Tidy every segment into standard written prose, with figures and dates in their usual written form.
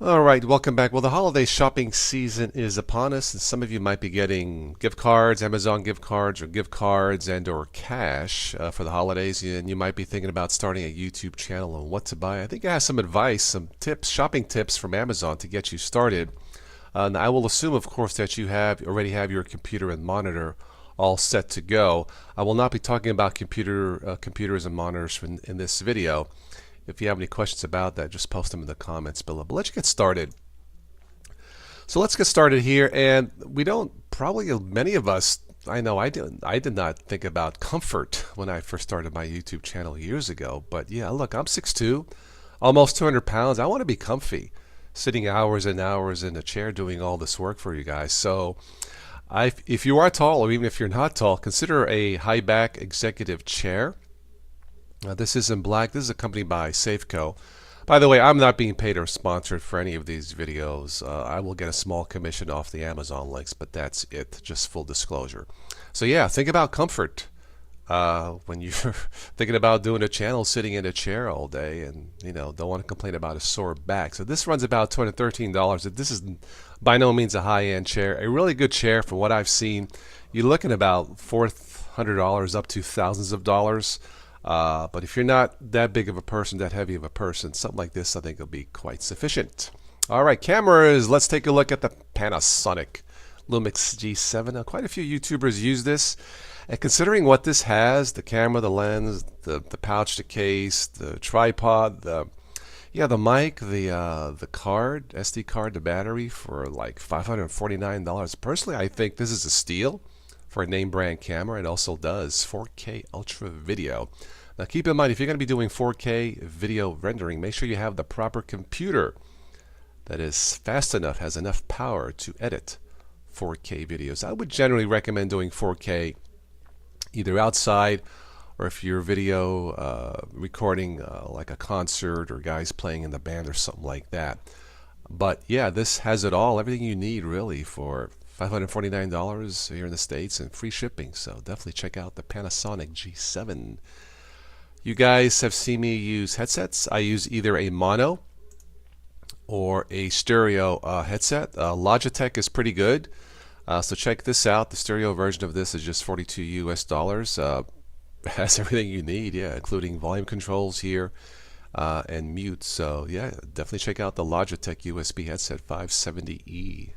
All right, welcome back. Well, the holiday shopping season is upon us, and some of you might be getting gift cards, Amazon gift cards, or gift cards and/or cash for the holidays, and you might be thinking about starting a YouTube channel and what to buy. I think I have some advice, some tips, shopping tips from Amazon to get you started. And I will assume, of course, that you already have your computer and monitor all set to go. I will not be talking about computers and monitors in this video. If you have any questions about that, just post them in the comments below. But let's get started. So let's get started here. And we don't, probably many of us, I know I did not think about comfort when I first started my YouTube channel years ago. But yeah, look, I'm 6'2", almost 200 pounds. I want to be comfy, sitting hours and hours in a chair doing all this work for you guys. So if you are tall, or even if you're not tall, consider a high back executive chair. This is in black. This is accompanied by Safeco. By the way, I'm not being paid or sponsored for any of these videos. I will get a small commission off the Amazon links, but that's it. Just full disclosure. So yeah, think about comfort when you're thinking about doing a channel, sitting in a chair all day, and don't want to complain about a sore back. So this runs about $213. This is by no means a high-end chair. A really good chair, from what I've seen, you're looking about $400 up to thousands of dollars. But if you're not that big of a person, that heavy of a person, something like this I think will be quite sufficient. Alright, cameras. Let's take a look at the Panasonic Lumix G7. Quite a few YouTubers use this. And considering what this has, the camera, the lens, the pouch, the case, the tripod, the mic, the card, SD card, the battery for like $549. Personally, I think this is a steal for a name brand camera. It also does 4K ultra video. Now keep in mind, if you're going to be doing 4K video rendering, make sure you have the proper computer that is fast enough, has enough power to edit 4K videos. I would generally recommend doing 4K either outside, or if you're video recording like a concert or guys playing in the band or something like that. But yeah, this has it all, everything you need really for $549 here in the States and free shipping. So definitely check out the Panasonic G7. You guys have seen me use headsets. I use either a mono or a stereo headset. Logitech is pretty good. So check this out. The stereo version of this is just $42 US. Has everything you need, yeah, including volume controls here and mute. So yeah, definitely check out the Logitech USB headset 570E.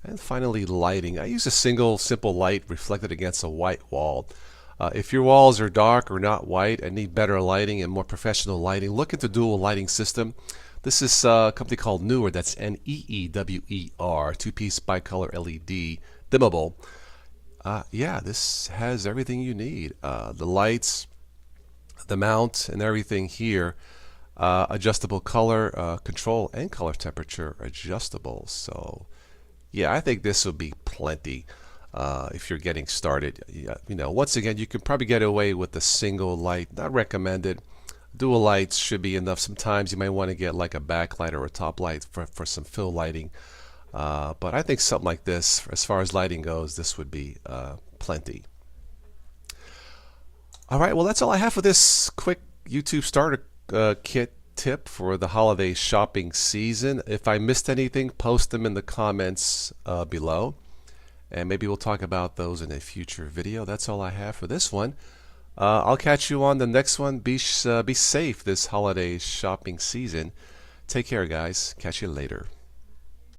And finally, lighting. I use a single simple light reflected against a white wall. If your walls are dark or not white and need better lighting and more professional lighting, look into dual lighting system. This is a company called Neewer. That's Neewer, two-piece bicolor LED dimmable. Yeah, this has everything you need. The lights, the mount, and everything here. Adjustable color control and color temperature adjustable. So yeah, I think this will be plenty if you're getting started. Once again, you can probably get away with a single light. Not recommended. Dual lights should be enough. Sometimes you might want to get like a backlight or a top light for some fill lighting. But I think something like this, as far as lighting goes, this would be plenty. Alright, well that's all I have for this quick YouTube starter kit tip for the holiday shopping season. If I missed anything, post them in the comments below, and maybe we'll talk about those in a future video. That's all I have for this one. I'll catch you on the next one. Be safe this holiday shopping season. Take care, guys. Catch you later.